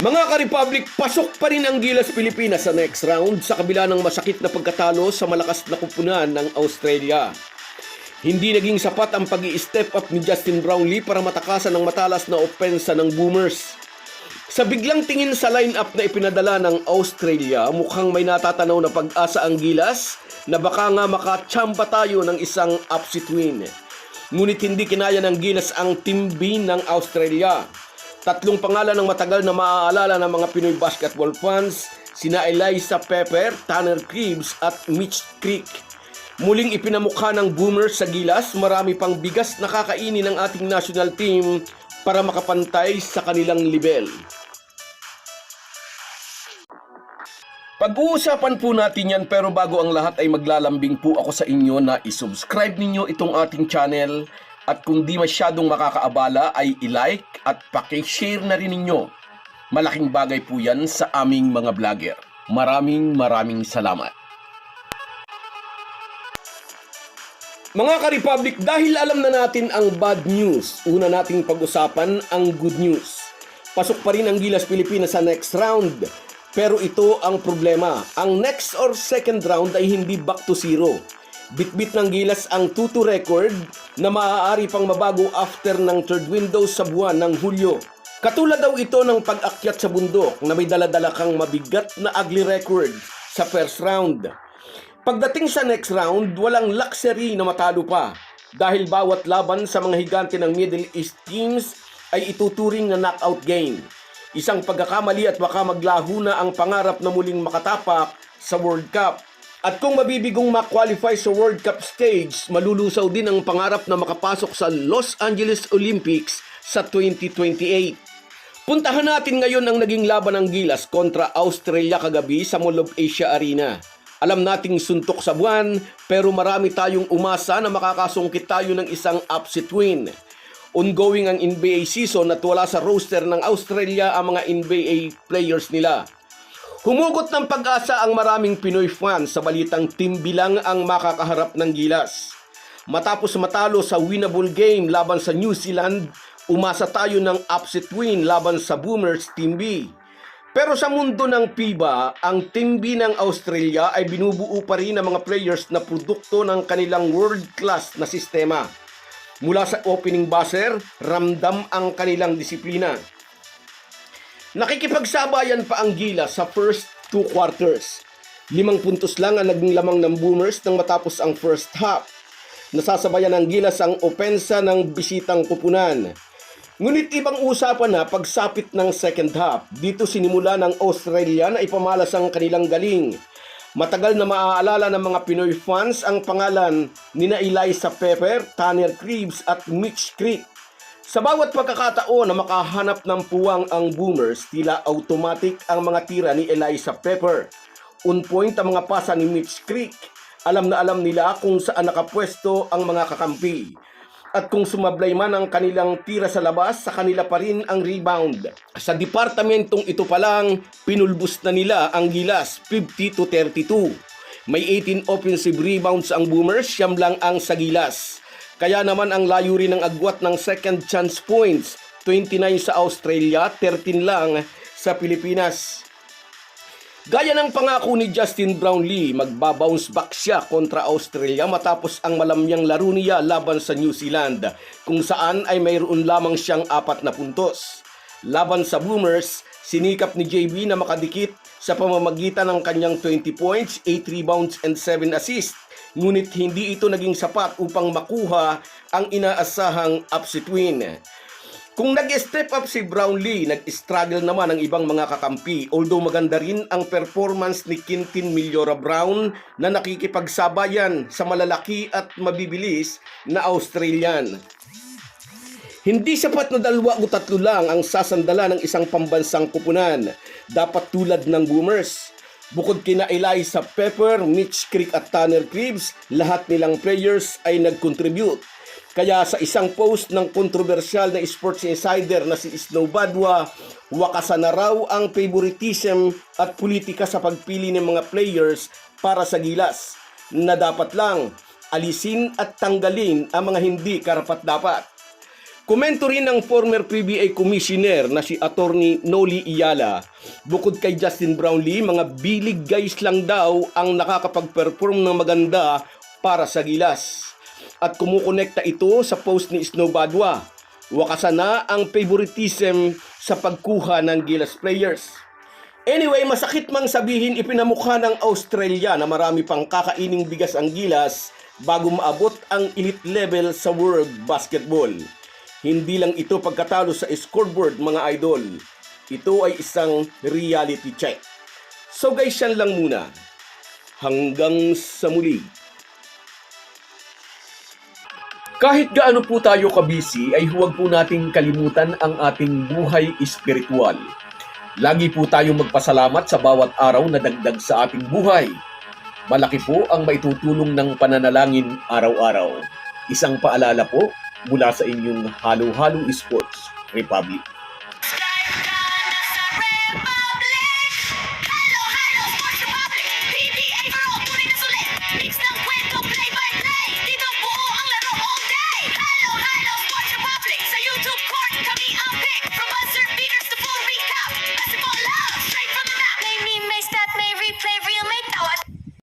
Mga ka-Republic, pasok pa rin ang Gilas Pilipinas sa next round sa kabila ng masakit na pagkatalo sa malakas na kupunan ng Australia. Hindi naging sapat ang pag-i-step up ni Justin Brownlee para matakasan ang matalas na opensa ng Boomers. Sa biglang tingin sa line-up na ipinadala ng Australia, mukhang may natatanaw na pag-asa ang Gilas na baka nga makachamba tayo ng isang upset win. Ngunit hindi kinaya ng Gilas ang Team B ng Australia. Tatlong pangalan ng matagal na maaalala ng mga Pinoy basketball fans, sina Eliza Pepper, Tanner Cribbs at Mitch Creek. Muling ipinamukha ng Boomers sa Gilas, marami pang bigas na kakainin ng ating national team para makapantay sa kanilang level. Pag-uusapan po natin yan, pero bago ang lahat ay maglalambing po ako sa inyo na isubscribe ninyo itong ating channel. At kung di masyadong makakaabala ay i-like at paki-share na rin ninyo. Malaking bagay po yan sa aming mga vlogger. Maraming salamat. Mga ka-Republic, dahil alam na natin ang bad news, una nating pag-usapan ang good news. Pasok pa rin ang Gilas Pilipinas sa next round. Pero ito ang problema. Ang next or second round ay hindi back to zero. Bitbit ng Gilas ang 2-2 record na maaari pang mabago after ng third window sa buwan ng Hulyo. Katulad daw ito ng pag-akyat sa bundok na may daladala kang mabigat na ugly record sa first round. Pagdating sa next round, walang luxury na matalo pa dahil bawat laban sa mga higante ng Middle East teams ay ituturing na knockout game. Isang pagkakamali at baka maglaho na ang pangarap na muling makatapak sa World Cup. At kung mabibigong ma-qualify sa World Cup stage, malulusaw din ang pangarap na makapasok sa Los Angeles Olympics sa 2028. Puntahan natin ngayon ang naging laban ng Gilas kontra Australia kagabi sa Mall of Asia Arena. Alam nating suntok sa buwan, pero marami tayong umasa na makakasungkit tayo ng isang upset win. Ongoing ang NBA season at wala sa roster ng Australia ang mga NBA players nila. Humugot ng pag-asa ang maraming Pinoy fans sa balitang team bilang ang makakaharap ng Gilas. Matapos matalo sa winnable game laban sa New Zealand, umasa tayo ng upset win laban sa Boomers Team B. Pero sa mundo ng FIBA, ang Team B ng Australia ay binubuo pa rin ng mga players na produkto ng kanilang world-class na sistema. Mula sa opening buzzer, ramdam ang kanilang disiplina. Nakikipagsabayan pa ang Gilas sa first 2 quarters. 5 puntos lang ang naging lamang ng Boomers nang matapos ang first half. Nasasabayan ng Gilas ang opensa ng bisitang kupunan. Ngunit ibang usapan na pagsapit ng second half. Dito sinimula ng Australia na ipamalas ang kanilang galing. Matagal na maaalala ng mga Pinoy fans ang pangalan nina Eliza Pepper, Tanner Cribbs at Mitch Creek. Sa bawat pagkakataon na makahanap ng puwang ang Boomers, tila automatic ang mga tira ni Eliza Pepper. On point ang mga pasa ni Mitch Creek. Alam na alam nila kung saan nakapwesto ang mga kakampi. At kung sumablay man ang kanilang tira sa labas, sa kanila pa rin ang rebound. Sa departamentong ito pa lang, pinulbos na nila ang Gilas 50-32. May 18 offensive rebounds ang Boomers, 9 lang ang sa Gilas. Kaya naman ang layurin ng agwat ng second chance points, 29 sa Australia, 13 lang sa Pilipinas. Gaya ng pangako ni Justin Brownlee, magbabounce back siya kontra Australia matapos ang malamyang laro niya laban sa New Zealand, kung saan ay mayroon lamang siyang 4 na puntos. Laban sa Boomers, sinikap ni JB na makadikit sa pamamagitan ng kanyang 20 points, 8 rebounds and 7 assists. Ngunit hindi ito naging sapat upang makuha ang inaasahang upset win. Kung nag-step up si Brownlee, nag-struggle naman ang ibang mga kakampi. Although maganda rin ang performance ni Quintin Millora Brown na nakikipagsabayan sa malalaki at mabibilis na Australian. Hindi sapat na 2 o 3 lang ang sasandala ng isang pambansang kupunan. Dapat tulad ng Boomers. Bukod kina Eliza Pepper, Mitch Creek at Tanner Cribbs, lahat nilang players ay nag-contribute. Kaya sa isang post ng kontrobersyal na sports insider na si Snow Badwa, wakasan na raw ang favoritism at politika sa pagpili ng mga players para sa Gilas, na dapat lang alisin at tanggalin ang mga hindi karapat-dapat. Komento rin ng former PBA Commissioner na si Attorney Noli Iyala, bukod kay Justin Brownlee, mga bilig guys lang daw ang nakakapag-perform ng maganda para sa Gilas. At kumukonekta ito sa post ni Snow Badwa. Wakasan na ang favoritism sa pagkuha ng Gilas players. Anyway, masakit mang sabihin, ipinamukha ng Australia na marami pang kakaining bigas ang Gilas bago maabot ang elite level sa World Basketball. Hindi lang ito pagkatalo sa scoreboard, mga idol. Ito ay isang reality check. So guys, yan lang muna. Hanggang sa muli. Kahit gaano po tayo kabisi, ay huwag po nating kalimutan ang ating buhay espiritual. Lagi po tayong magpasalamat sa bawat araw na dagdag sa ating buhay. Malaki po ang maitutulong ng pananalangin araw-araw. Isang paalala po mula sa inyong Halo-Halo Sports Republic. Sa YouTube court, kami ang pick from Sir Big